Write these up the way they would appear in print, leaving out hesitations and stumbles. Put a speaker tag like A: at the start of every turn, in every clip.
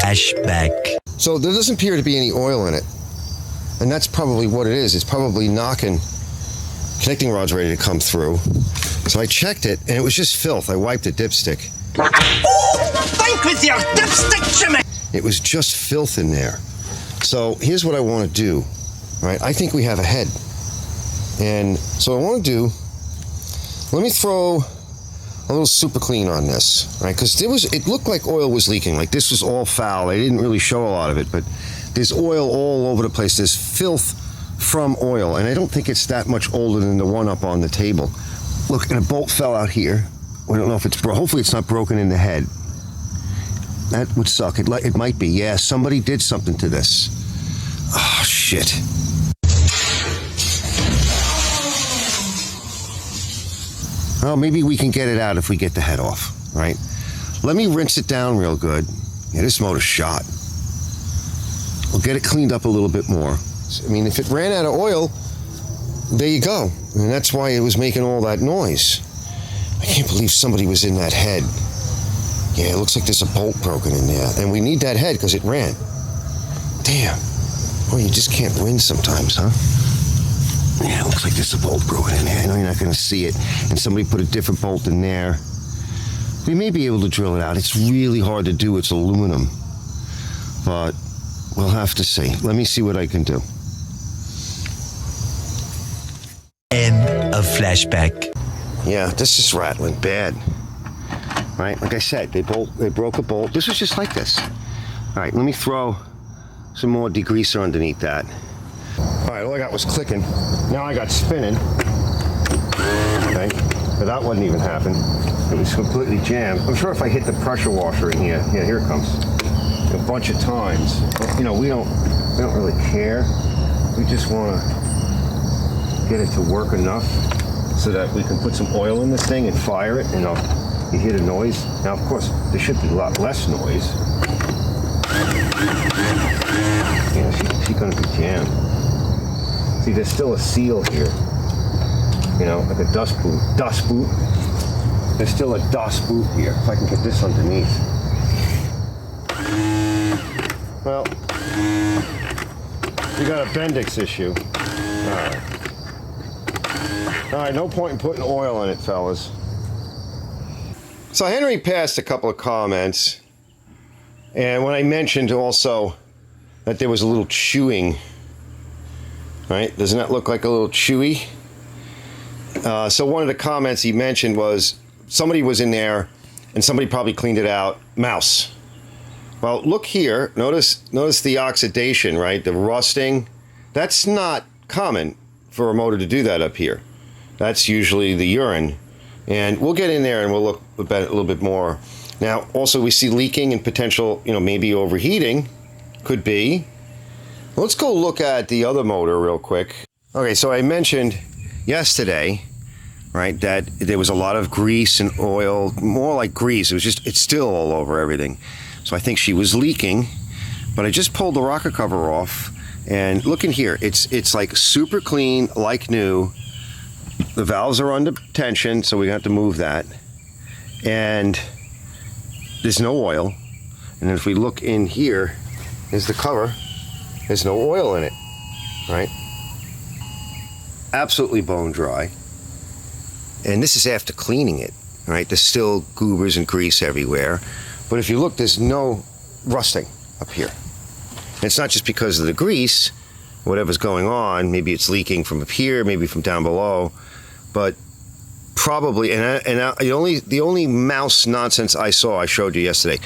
A: flashback.
B: So there doesn't appear to be any oil in it. And that's probably what it is. It's probably knocking. Connecting rod's ready to come through. So I checked it, and it was just filth. I wiped a dipstick.
C: Oh, think with your dipstick, Jimmy!
B: It was just filth in there. So here's what I want to do. All right, I think we have a head. And so what I want to do, let me throw a little super clean on this, right? Because it looked like oil was leaking, like this was all foul. I didn't really show a lot of it, but there's oil all over the place. There's filth from oil, and I don't think it's that much older than the one up on the table. Look, and a bolt fell out here. We don't know if it's hopefully it's not broken in the head. That would suck. It might be. Yeah, somebody did something to this. Oh, shit. Well, maybe we can get it out if we get the head off, right? Let me rinse it down real good. Yeah, this motor's shot. We'll get it cleaned up a little bit more. I mean, if it ran out of oil, there you go. And that's why it was making all that noise. I can't believe somebody was in that head. Yeah, it looks like there's a bolt broken in there. And we need that head because it ran. Damn. Well, you just can't win sometimes, huh? Yeah, it looks like there's a bolt broken in there. I know you're not going to see it. And somebody put a different bolt in there. We may be able to drill it out. It's really hard to do. It's aluminum. But we'll have to see. Let me see what I can do.
A: End of flashback.
B: Yeah, this is rattling bad. Right, like I said, they broke a bolt. This was just like this. All right, let me throw some more degreaser underneath that. All right, all I got was clicking. Now I got spinning. Okay, but that wouldn't even happen. It was completely jammed. I'm sure if I hit the pressure washer in here, yeah, here it comes, a bunch of times. You know, we don't really care. We just want to get it to work enough so that we can put some oil in this thing and fire it, and you hear the noise. Now, of course, there should be a lot less noise. Yeah, she's going to be jammed. See, there's still a seal here. You know, like a dust boot. Dust boot. There's still a dust boot here. If I can get this underneath. Well, we got a Bendix issue. All right. All right, no point in putting oil in it, fellas. So Henry passed a couple of comments, and when I mentioned also that there was a little chewing, right? Doesn't that look like a little chewy? So one of the comments he mentioned was somebody was in there and somebody probably cleaned it out. Mouse. Well, look here. Notice the oxidation, right? The rusting. That's not common for a motor to do that up here. That's usually the urine. And we'll get in there and we'll look at it a little bit more. Now, also we see leaking and potential, maybe overheating. Could be. Let's go look at the other motor real quick. Okay, so I mentioned yesterday, right, that there was a lot of grease and oil, more like grease. It's still all over everything. So I think she was leaking, but I just pulled the rocker cover off, and look in here. It's like super clean, like new. The valves are under tension, so we have to move that. And there's no oil. And if we look in here, there's the cover. There's no oil in it, right? Absolutely bone dry. And this is after cleaning it, right? There's still goobers and grease everywhere. But if you look, there's no rusting up here. And it's not just because of the grease, whatever's going on. Maybe it's leaking from up here, maybe from down below. But probably, the only mouse nonsense I saw, I showed you yesterday.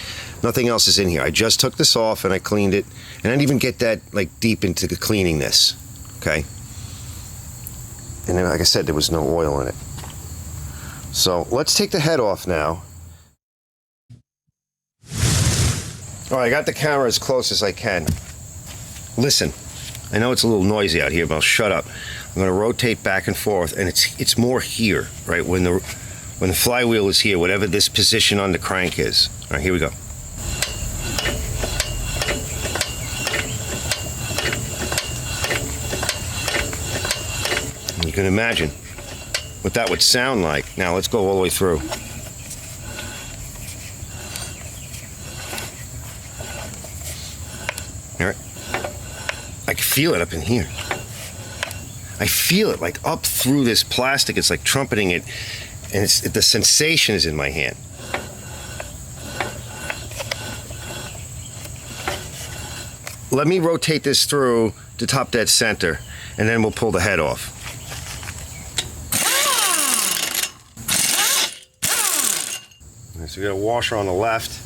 B: Nothing else is in here. I just took this off and I cleaned it. And I didn't even get that deep into the cleaning this, okay? And then, like I said, there was no oil in it. So let's take the head off now. All right, I got the camera as close as I can. Listen, I know it's a little noisy out here, but I'll shut up. I'm going to rotate back and forth, and it's more here, right? When the flywheel is here, whatever this position on the crank is. All right, here we go. You can imagine what that would sound like. Now let's go all the way through. Here, I can feel it up in here. I feel it like up through this plastic. It's like trumpeting it, and the sensation is in my hand. Let me rotate this through to top dead center, and then we'll pull the head off. So we got a washer on the left.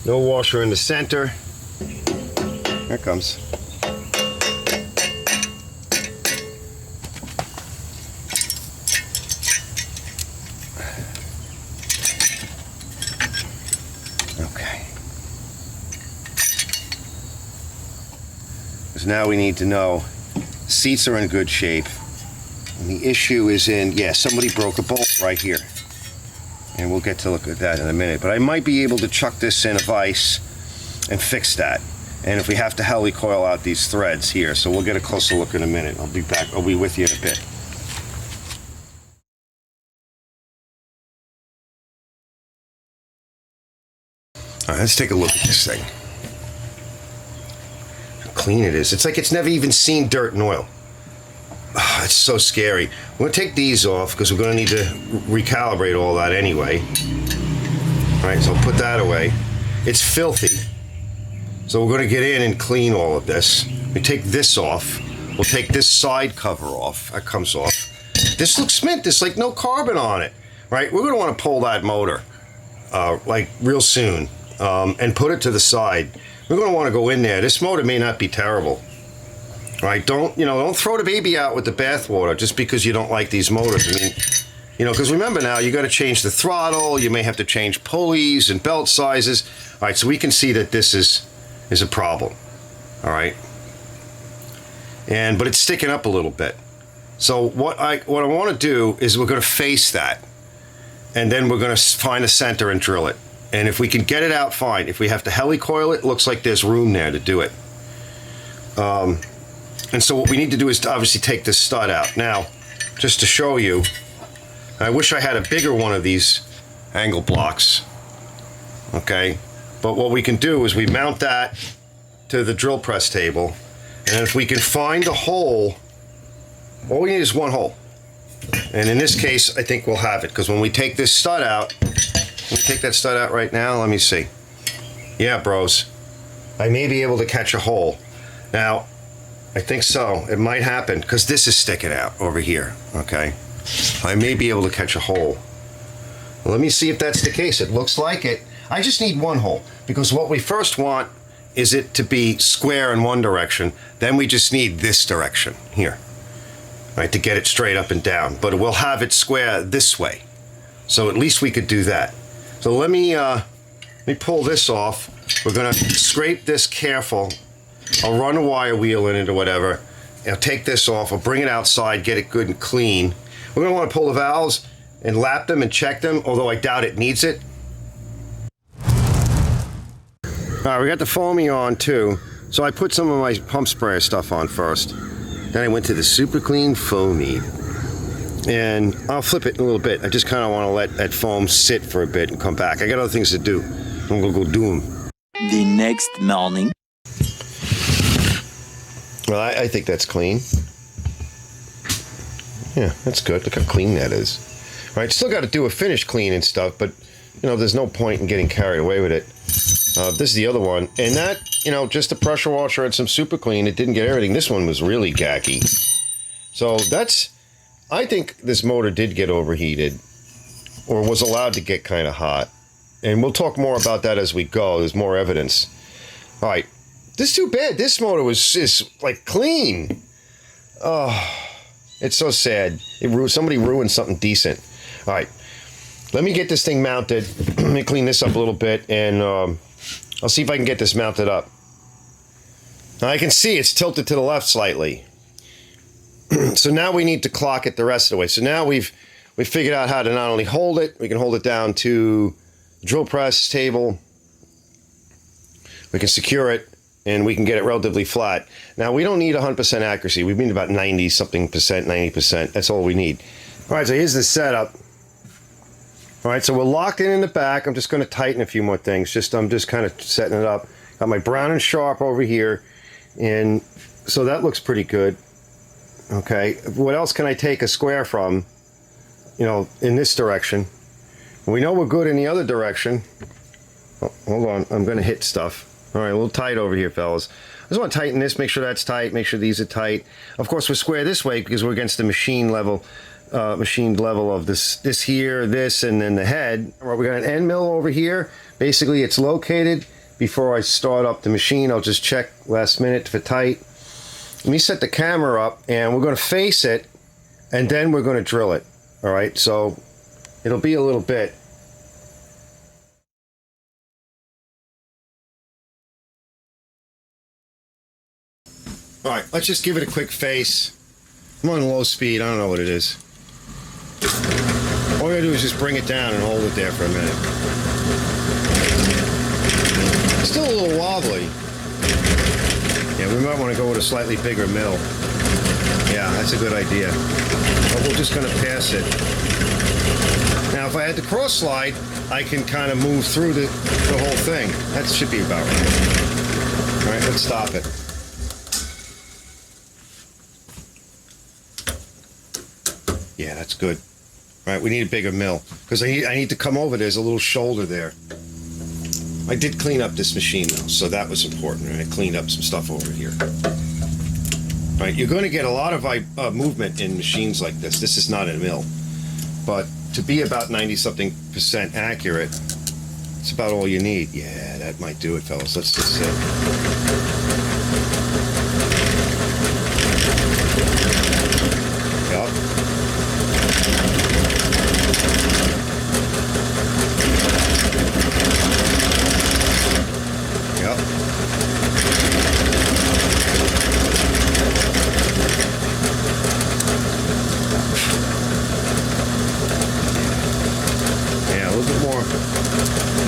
B: No washer in the center. Here it comes. Okay. So now we need to know seats are in good shape. And the issue is somebody broke a bolt right here. And we'll get to look at that in a minute. But I might be able to chuck this in a vise and fix that. And if we have to heli coil out these threads here. So we'll get a closer look in a minute. I'll be back. I'll be with you in a bit. All right, let's take a look at this thing. How clean it is. It's like it's never even seen dirt and oil. Oh, it's so scary. We're going to take these off because we're going to need to recalibrate all that anyway. All right, so I'll put that away. It's filthy. So we're going to get in and clean all of this. We take this off. We'll take this side cover off. That comes off. This looks mint. There's like no carbon on it. Right? We're going to want to pull that motor like real soon and put it to the side. We're going to want to go in there. This motor may not be terrible. Right, don't throw the baby out with the bathwater just because you don't like these motors. I mean, because remember now, you got to change the throttle. You may have to change pulleys and belt sizes. All right, so we can see that this is a problem. All right, but it's sticking up a little bit. So what I want to do is we're going to face that, and then we're going to find a center and drill it. And if we can get it out, fine. If we have to heli coil it, looks like there's room there to do it. And so what we need to do is to obviously take this stud out. Now, just to show you, I wish I had a bigger one of these angle blocks. Okay, but what we can do is we mount that to the drill press table, and if we can find a hole, all we need is one hole. And in this case, I think we'll have it, because when we take this stud out, we take that stud out right now, let me see. Yeah, bros, I may be able to catch a hole. Now, I think so. It might happen because this is sticking out over here, okay? I may be able to catch a hole. Let me see if that's the case. It looks like it. I just need one hole because what we first want is it to be square in one direction. Then we just need this direction here, right, to get it straight up and down. But we'll have it square this way. So at least we could do that. So let me pull this off. We're going to scrape this careful. I'll run a wire wheel in it or whatever. I'll take this off. I'll bring it outside, get it good and clean. We're going to want to pull the valves and lap them and check them, although I doubt it needs it. All right, we got the foamy on too. So I put some of my pump sprayer stuff on first. Then I went to the super clean foamy. And I'll flip it in a little bit. I just kind of want to let that foam sit for a bit and come back. I got other things to do. I'm going to go do them.
A: The next morning.
B: Well, I think that's clean. Yeah, that's good. Look how clean that is. All right, still got to do a finish clean and stuff, but, there's no point in getting carried away with it. This is the other one. And that, just a pressure washer and some super clean. It didn't get everything. This one was really gacky. So I think this motor did get overheated or was allowed to get kind of hot. And we'll talk more about that as we go. There's more evidence. All right. This is too bad. This motor is like clean. Oh, it's so sad. Somebody ruined something decent. All right, let me get this thing mounted. Let me clean this up a little bit, and I'll see if I can get this mounted up. Now I can see it's tilted to the left slightly. So now we need to clock it the rest of the way. So now we've figured out how to not only hold it, we can hold it down to the drill press table. We can secure it. And we can get it relatively flat. Now, we don't need 100% accuracy. We need about 90-something percent, 90%. That's all we need. All right, so here's the setup. All right, so we're locked in the back. I'm just going to tighten a few more things. I'm just kind of setting it up. Got my brown and sharp over here, and so that looks pretty good. Okay, what else can I take a square from? You know, in this direction. We know we're good in the other direction. Oh, hold on, I'm gonna hit stuff. All right, a little tight over here, fellas. I just want to tighten this, make sure that's tight, make sure these are tight. Of course, we're square this way because we're against the machined level of this here, this, and then the head. All right, we got an end mill over here. Basically, it's located. Before I start up the machine, I'll just check last minute for tight. Let me set the camera up, and we're going to face it, and then we're going to drill it. All right, so it'll be a little bit. All right, let's just give it a quick face. I'm on low speed. I don't know what it is. All you gotta do is just bring it down and hold it there for a minute. It's still a little wobbly. Yeah, we might want to go with a slightly bigger mill. Yeah, that's a good idea. But we're just gonna pass it. Now, if I had the cross slide, I can kind of move through the whole thing. That should be about right. All right, let's stop it. Yeah, that's good. All right, we need a bigger mill because I need to come over. There's a little shoulder there. I did clean up this machine though, so that was important. I cleaned up some stuff over here. All right, you're going to get a lot of movement in machines like this. This is not a mill, but to be about 90-something% accurate, it's about all you need. Yeah, that might do it, fellas. Let's just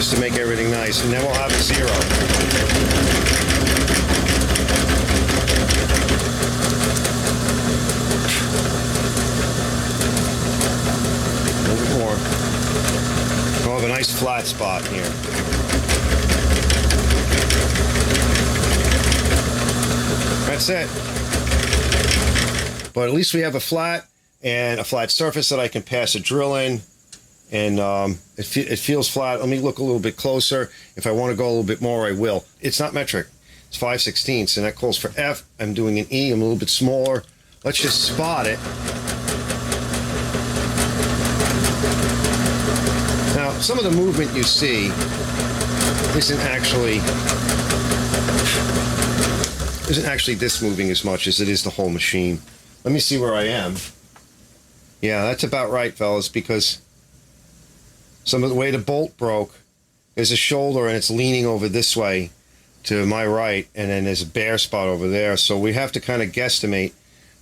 B: to make everything nice, and then we'll have a zero. A little bit more. We'll have a nice flat spot here. That's it. But at least we have a flat surface that I can pass a drill in. And it feels flat. Let me look a little bit closer. If I want to go a little bit more, I will. It's not metric. It's 5/16, and that calls for F. I'm doing an E. I'm a little bit smaller. Let's just spot it. Now, some of the movement you see isn't actually this moving as much as it is the whole machine. Let me see where I am. Yeah, that's about right, fellas, because some of the way the bolt broke, there's a shoulder and it's leaning over this way to my right, and then there's a bare spot over there. So we have to kind of guesstimate.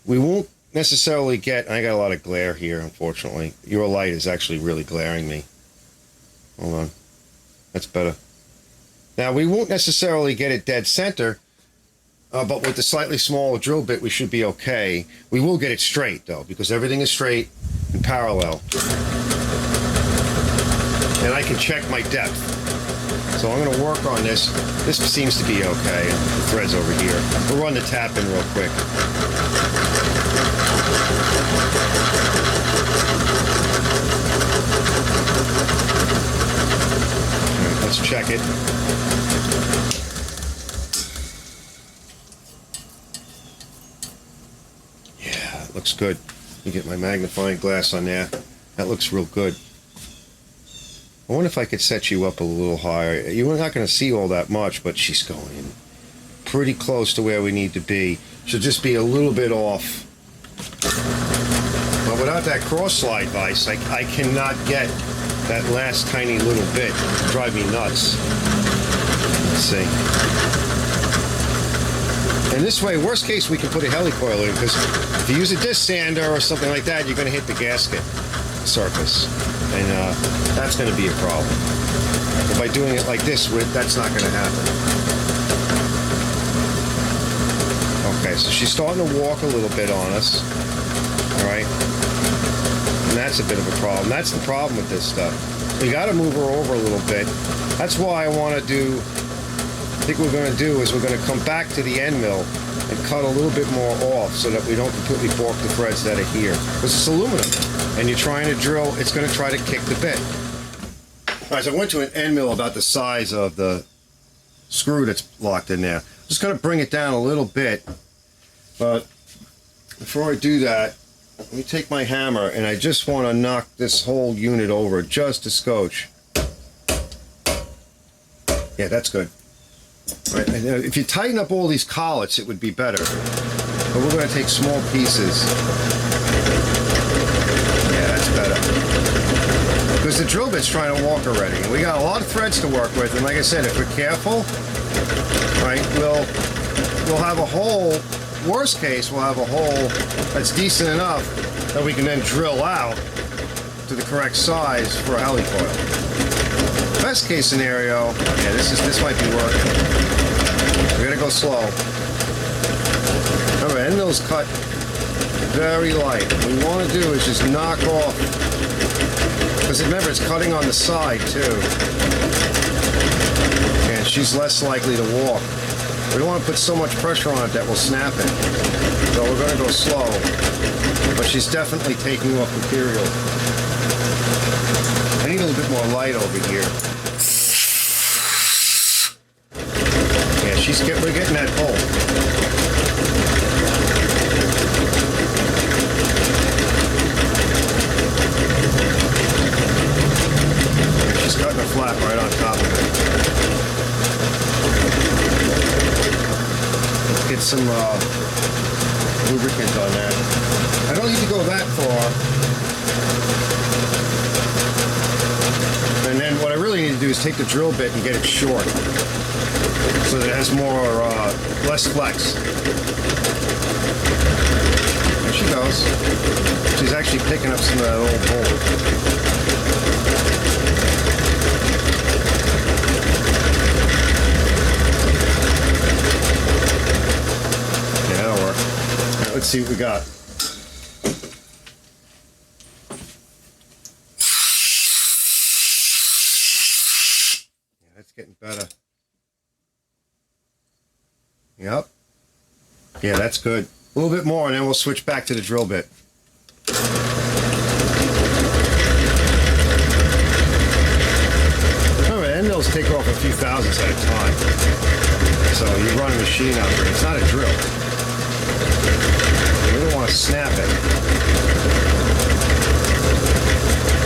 B: We won't necessarily get, I got a lot of glare here, unfortunately. Your light is actually really glaring me. Hold on. That's better. Now, we won't necessarily get it dead center, but with the slightly smaller drill bit, we should be okay. We will get it straight, though, because everything is straight and parallel. And I can check my depth. So I'm going to work on this. This seems to be okay. The thread's over here. We'll run the tap in real quick. All right, let's check it. Yeah, it looks good. Let me get my magnifying glass on there. That looks real good. I wonder if I could set you up a little higher. You're not going to see all that much, but she's going pretty close to where we need to be. She'll just be a little bit off. But without that cross slide vise, I cannot get that last tiny little bit. It'll drive me nuts. Let's see. And this way, worst case, we can put a helicoil in, because if you use a disc sander or something like that, you're going to hit the gasket surface. And that's going to be a problem. But by doing it like this, that's not going to happen. Okay, so she's starting to walk a little bit on us. All right? And that's a bit of a problem. That's the problem with this stuff. You got to move her over a little bit. That's why I want to do I think what we're going to do is we're going to come back to the end mill and cut a little bit more off so that we don't completely fork the threads that are here. Because it's aluminum, and you're trying to drill, it's going to try to kick the bit. All right, so I went to an end mill about the size of the screw that's locked in there. I'm just going to bring it down a little bit, but before I do that, let me take my hammer, and I just want to knock this whole unit over just a scotch. Yeah, that's good. Right, if you tighten up all these collets, it would be better. But we're going to take small pieces. Yeah, that's better. Because the drill bit's trying to walk already. And we got a lot of threads to work with. And like I said, if we're careful, right, we'll have a hole. Worst case, we'll have a hole that's decent enough that we can then drill out to the correct size for a helicoil. Best case scenario, yeah, this might be working. We're gonna go slow. Remember, end mill's cut very light. What we want to do is just knock off, because remember, it's cutting on the side too, and she's less likely to walk. We don't want to put so much pressure on it that will snap it. So we're gonna go slow, but she's definitely taking off material. I need a little bit more light over here. Yeah, we're getting that hole. She's cutting a flap right on top of it. Let's get some lubricant on that. I don't need to go that far. And then what I really need to do is take the drill bit and get it short, so that it has less flex. There she goes. She's actually picking up some of that old bolt. Yeah, that'll work. All right, let's see what we got. Yeah, that's getting better. Yep. Yeah, that's good. A little bit more, and then we'll switch back to the drill bit. Remember, end mills take off a few thousandths at a time. So you run a machine out there. It's not a drill. You don't want to snap it.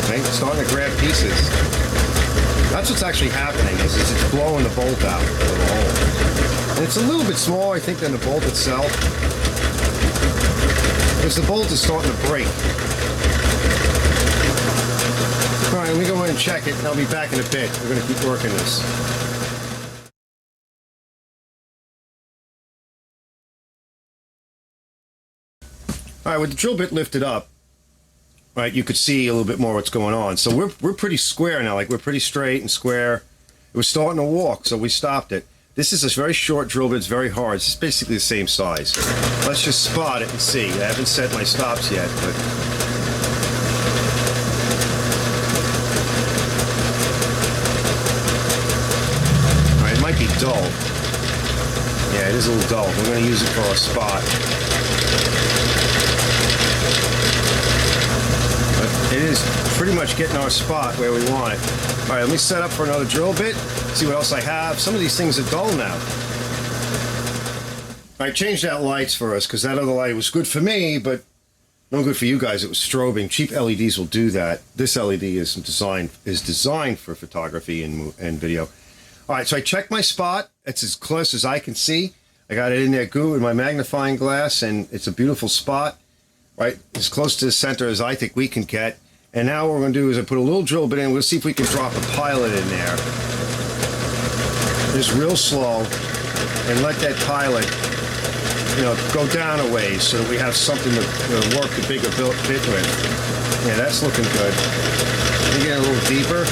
B: Okay, it's starting to grab pieces. That's what's actually happening, is it's blowing the bolt out of the hole. And it's a little bit smaller, I think, than the bolt itself. Because the bolt is starting to break. All right, let me go ahead and check it, and I'll be back in a bit. We're going to keep working this. All right, with the drill bit lifted up, right, you could see a little bit more what's going on. So we're pretty square now, like we're pretty straight and square. It was starting to walk, so we stopped it. This is a very short drill bit, it's very hard. It's basically the same size. Let's just spot it and see. I haven't set my stops yet, but... All right, it might be dull. Yeah, it is a little dull. We're going to use it for a spot. But it is pretty much getting our spot where we want it. All right, let me set up for another drill bit, see what else I have. Some of these things are dull now. I changed out lights for us because that other light was good for me, but no good for you guys. It was strobing. Cheap LEDs will do that. This LED is designed for photography and video. All right, so I checked my spot. It's as close as I can see. I got it in there good with my magnifying glass, and it's a beautiful spot, right? As close to the center as I think we can get. And now what we're going to do is I put a little drill bit in. We'll see if we can drop a pilot in there. Just real slow, and let that pilot, go down a ways so that we have something to work the bigger bit with. Yeah, that's looking good. Let me get a little deeper,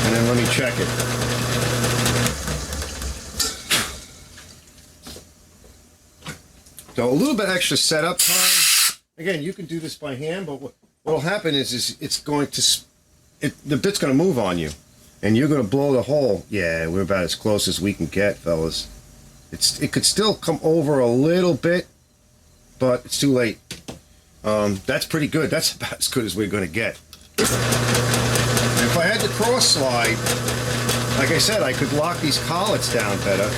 B: and then let me check it. So a little bit extra setup time. Again, you can do this by hand, but what'll happen is it's going to, the bit's going to move on you. and you're going to blow the hole. Yeah, we're about as close as we can get, fellas. It could still come over a little bit, but it's too late. That's pretty good. That's about as good as we're going to get. If I had the cross slide, like I said, I could lock these collets down better.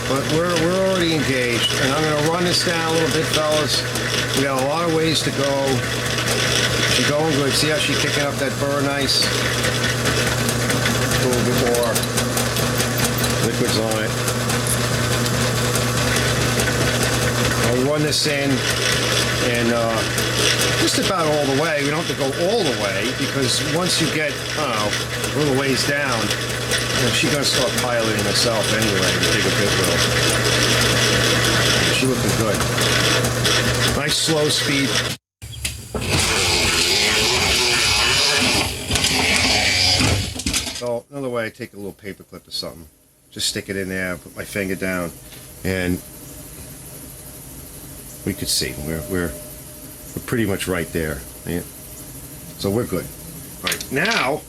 B: But we're already engaged, and I'm going to run this down a little bit, fellas. We got a lot of ways to go. She's going good. See how she's kicking up that burr nice? A little bit more liquids on it. I'll run this in, and just about all the way. We don't have to go all the way, because once you get, I don't know, a little ways down, she's going to start piloting herself anyway, the bigger bit will. She's looking good. Nice slow speed. So another way, I take a little paper clip or something. Just stick it in there, put my finger down, and we could see. We're pretty much right there. Yeah. So we're good. All right, now,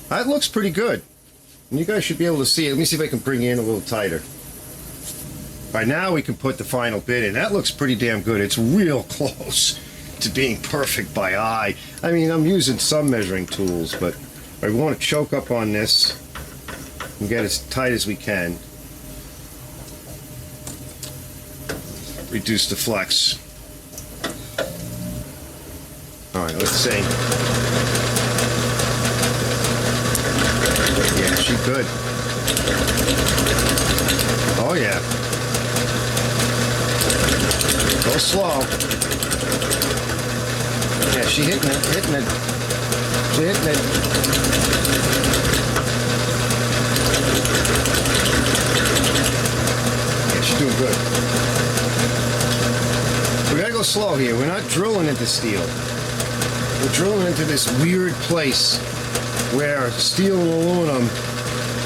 B: that looks pretty good. And you guys should be able to see it. Let me see if I can bring you in a little tighter. All right, now we can put the final bit in. That looks pretty damn good. It's real close to being perfect by eye. I mean, I'm using some measuring tools, but I want to choke up on this and get as tight as we can. Reduce the flex. All right, let's see. Yeah, she's good. Oh yeah. Go slow. Yeah, she's hitting it, hitting it. She's hitting it. Yeah, she's doing good. We gotta go slow here. We're not drilling into steel. We're drilling into this weird place where steel and aluminum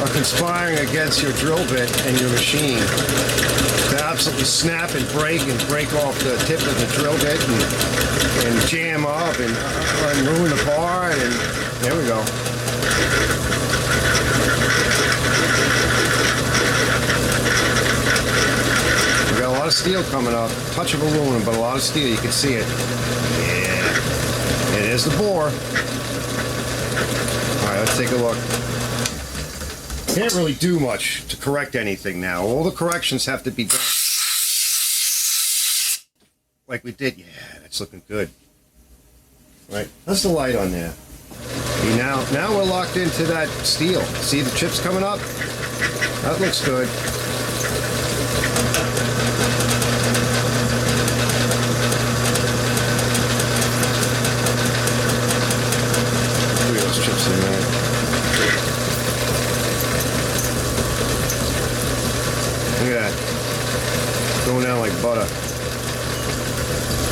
B: are conspiring against your drill bit and your machine to absolutely snap and break off the tip of the drill bit and jam up and ruin the bar, and there we go. We got a lot of steel coming up, touch of aluminum, but a lot of steel, you can see it. Yeah, and there's the bore. Alright, let's take a look. Can't really do much to correct anything now. All the corrections have to be done like we did. Yeah, that's looking good. Right, that's the light on there. See, now we're locked into that steel. See the chips coming up? That looks good. Look at those chips in there. Look at that. Going down like butter.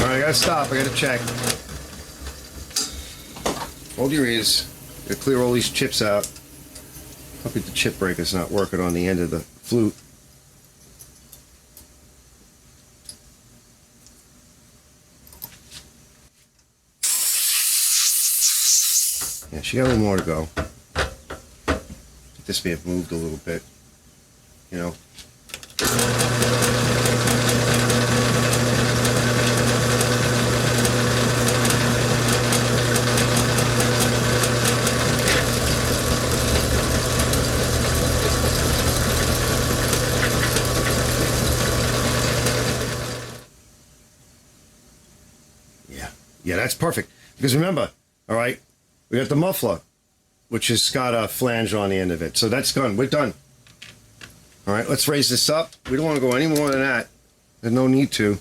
B: Alright, I gotta stop. I gotta check. Hold your ears. Gotta clear all these chips out. Hope the chip breaker's not working on the end of the flute. Yeah, she got a little more to go. This may have moved a little bit, you know. Yeah, that's perfect. Because remember, all right, we got the muffler, which has got a flange on the end of it. So that's done. We're done. All right, let's raise this up. We don't want to go any more than that. There's no need to.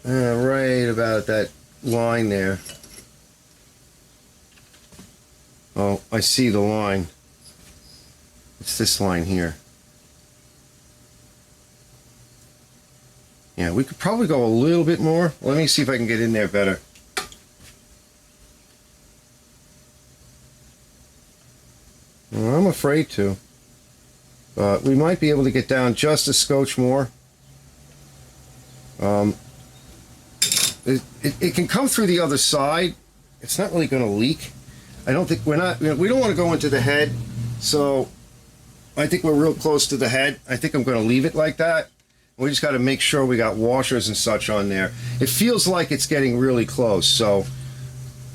B: Right about that line there. Oh, I see the line. It's this line here. Yeah, we could probably go a little bit more. Let me see if I can get in there better. Well, I'm afraid to. But we might be able to get down just a scotch more. It can come through the other side. It's not really going to leak. I don't think we don't want to go into the head, so I think we're real close to the head. I think I'm going to leave it like that. We just got to make sure we got washers and such on there. It feels like it's getting really close, so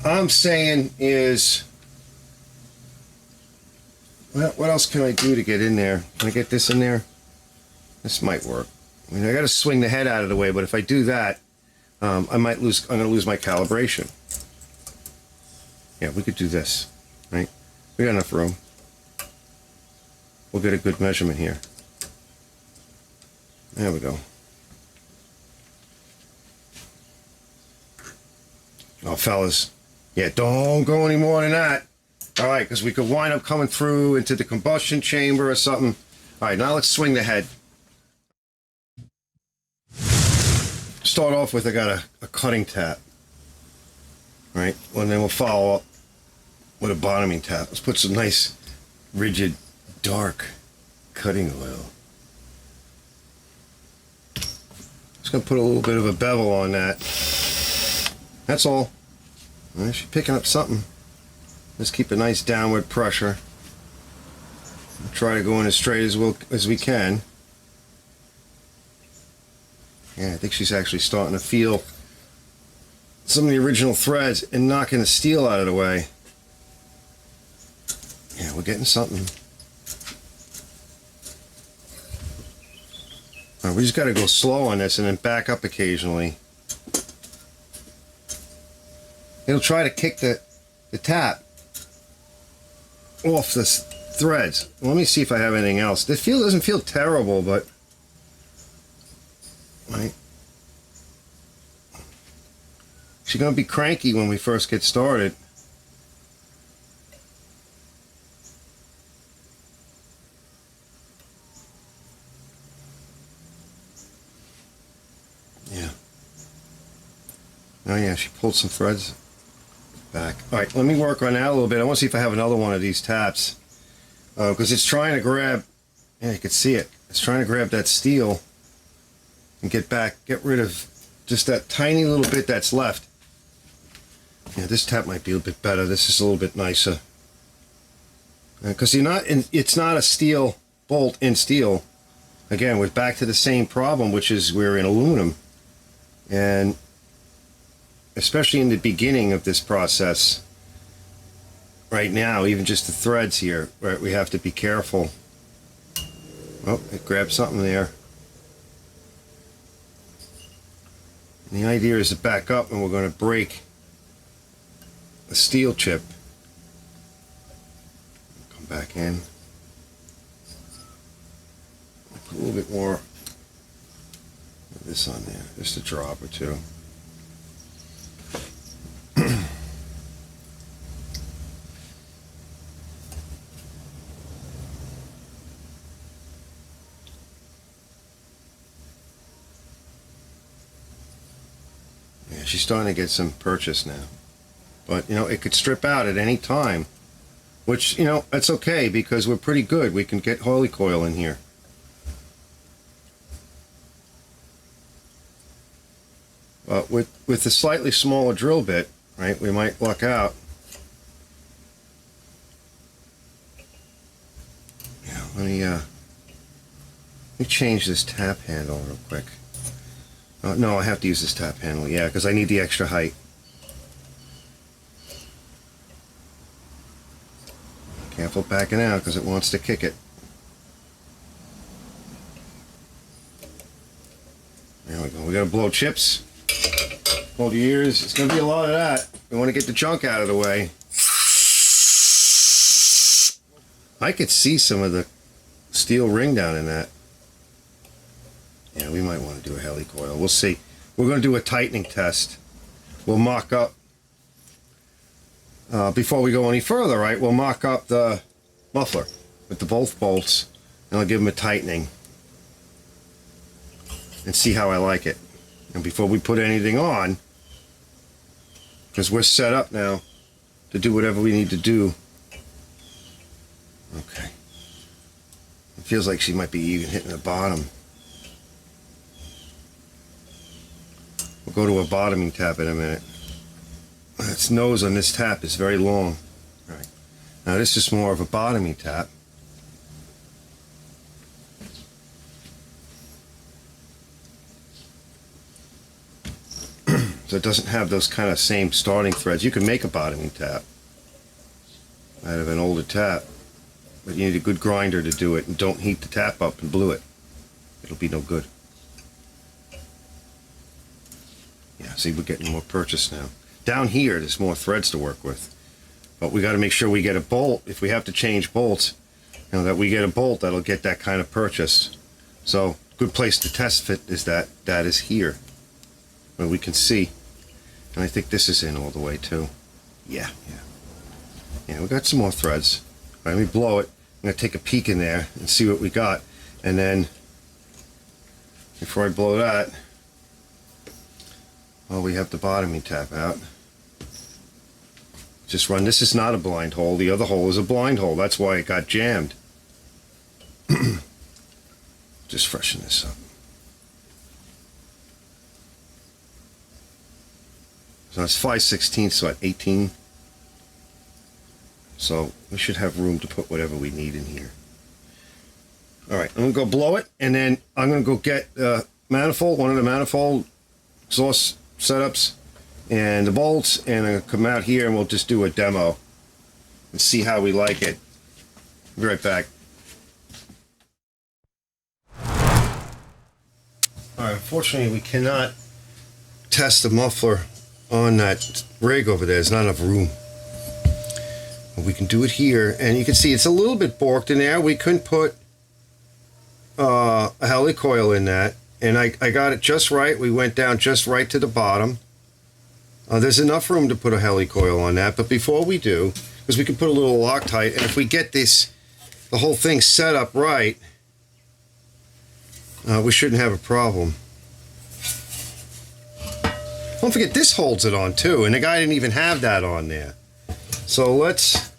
B: I'm saying is, well, what else can I do to get in there? Can I get this in there? This might work. I mean, I got to swing the head out of the way, but if I do that, I'm going to lose my calibration. Yeah, we could do this, right? We got enough room. We'll get a good measurement here. There we go. Oh, fellas. Yeah, don't go any more than that. All right, because we could wind up coming through into the combustion chamber or something. All right, now let's swing the head. Start off with, I got a cutting tap. Right? Well, and then we'll follow up with a bottoming tap. Let's put some nice, rigid, dark cutting oil. Just going to put a little bit of a bevel on that. That's all. Well, she's picking up something. Let's keep a nice downward pressure. We'll try to go in as straight as we can. Yeah, I think she's actually starting to feel some of the original threads and knocking the steel out of the way. Yeah, we're getting something. All right, we just got to go slow on this and then back up occasionally. It'll try to kick the tap off the threads. Let me see if I have anything else. The feel doesn't feel terrible, but right. She's gonna be cranky when we first get started. Yeah. Oh yeah, she pulled some threads back. All right, let me work on that a little bit. I want to see if I have another one of these taps, because it's trying to grab. Yeah, you can see it. It's trying to grab that steel and get rid of just that tiny little bit that's left. Yeah, this tap might be a bit better. This is a little bit nicer, because it's not a steel bolt in steel. Again, we're back to the same problem, which is we're in aluminum, and especially in the beginning of this process right now, even just the threads here, right, we have to be careful. Oh, it grabbed something there. And the idea is to back up, and we're going to break a steel chip. Come back in. Put a little bit more of this on there, just a drop or two. Yeah, she's starting to get some purchase now. But, you know, it could strip out at any time, which, you know, that's okay because we're pretty good. We can get holy coil in here. But with the slightly smaller drill bit, right, we might luck out. Yeah, let me change this tap handle real quick. No, I have to use this tap handle, yeah, because I need the extra height. Careful backing out because it wants to kick it. There we go. We gotta blow chips. Hold your ears. It's gonna be a lot of that. We want to get the junk out of the way. I could see some of the steel ring down in that. Yeah, we might want to do a heli coil. We'll see. We're going to do a tightening test. We'll mock up, before we go any further, right, we'll mock up the muffler with the both bolts, and I'll give them a tightening and see how I like it. And before we put anything on, because we're set up now to do whatever we need to do. Okay. It feels like she might be even hitting the bottom. We'll go to a bottoming tap in a minute. Its nose on this tap is very long. Now this is more of a bottoming tap. So it doesn't have those kind of same starting threads. You can make a bottoming tap out of an older tap, but you need a good grinder to do it, and don't heat the tap up and blue it. It'll be no good. Yeah, see, we're getting more purchase now. Down here, there's more threads to work with. But we got to make sure we get a bolt. If we have to change bolts, that we get a bolt that'll get that kind of purchase. So, good place to test fit is that is here, where we can see. And I think this is in all the way too. Yeah, we got some more threads. All right, let me blow it. I'm gonna take a peek in there and see what we got. And then, before I blow that, well, we have the bottoming tap out. Just run. This is not a blind hole. The other hole is a blind hole. That's why it got jammed. Just freshen this up. So that's 5/16, so at 18. So we should have room to put whatever we need in here. All right, I'm gonna go blow it, and then I'm gonna go get manifold, one of the manifold exhaust setups, and the bolts, and I'm gonna come out here and we'll just do a demo and see how we like it. Be right back. All right, unfortunately we cannot test the muffler on that rig over there. There's not enough room. We can do it here, and you can see it's a little bit borked in there. We couldn't put a helicoil in that, and I got it just right. We went down just right to the bottom. There's enough room to put a helicoil on that, but before we do, because we can put a little Loctite, and if we get the whole thing set up right, we shouldn't have a problem. Don't forget, this holds it on too, and the guy didn't even have that on there. So let's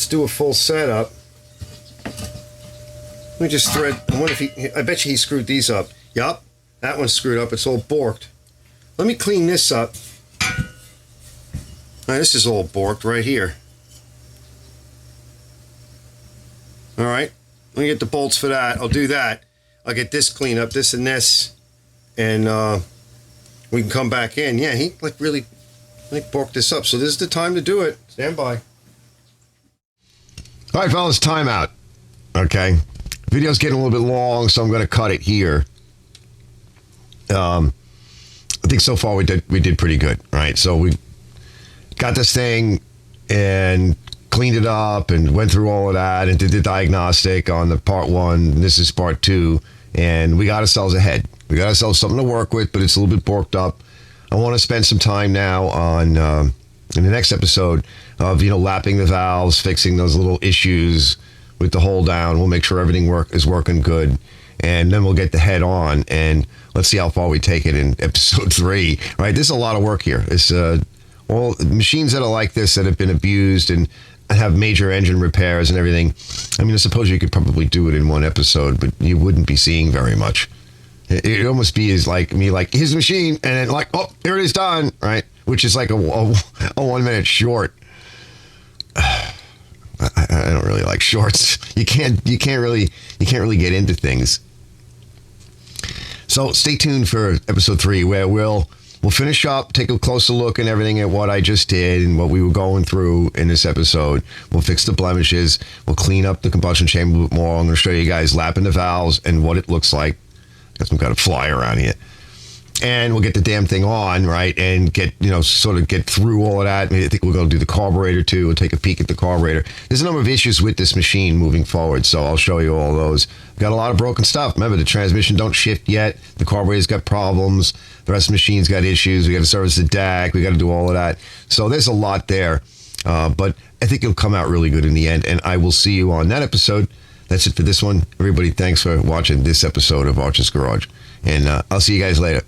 B: do a full setup. Let me just thread. I wonder if I bet you he screwed these up. Yup, that one's screwed up. It's all borked. Let me clean this up. All right, this is all borked right here. All right, let me get the bolts for that. I'll do that. I'll get this cleaned up, this and this, and we can come back in. Yeah, he really borked this up. So this is the time to do it. Stand by. All right, fellas, time out. Okay, video's getting a little bit long, so I'm going to cut it here. I think so far we did pretty good. Right, so we got this thing and cleaned it up and went through all of that and did the diagnostic on the part 1. This is part 2, and we got ourselves ahead. We got ourselves something to work with, but it's a little bit borked up. I want to spend some time now on in the next episode of lapping the valves, fixing those little issues with the hold down. We'll make sure everything is working good, and then we'll get the head on, and let's see how far we take it in episode 3. Right, there's a lot of work here. It's all machines that are like this, that have been abused and have major engine repairs and everything. I mean, I suppose you could probably do it in one episode, but you wouldn't be seeing very much. It almost be as like me, like, here's the machine, and then like, oh, here it is, done, right? Which is like a 1 minute short. I don't really like shorts. You can't really get into things. So stay tuned for episode 3, where we'll finish up, take a closer look and everything at what I just did and what we were going through in this episode. We'll fix the blemishes. We'll clean up the combustion chamber a bit more. I'm going to show you guys lapping the valves and what it looks like. Got some kind of fly around here. And we'll get the damn thing on, right, and get, sort of get through all of that. I think we're going to do the carburetor too. We'll take a peek at the carburetor. There's a number of issues with this machine moving forward, so I'll show you all those. Got a lot of broken stuff. Remember, the transmission don't shift yet. The carburetor's got problems. The rest of the machine's got issues. We got to service the DAC. We got to do all of that. So there's a lot there, but I think it'll come out really good in the end, and I will see you on that episode. That's it for this one. Everybody, thanks for watching this episode of Archer's Garage, and I'll see you guys later.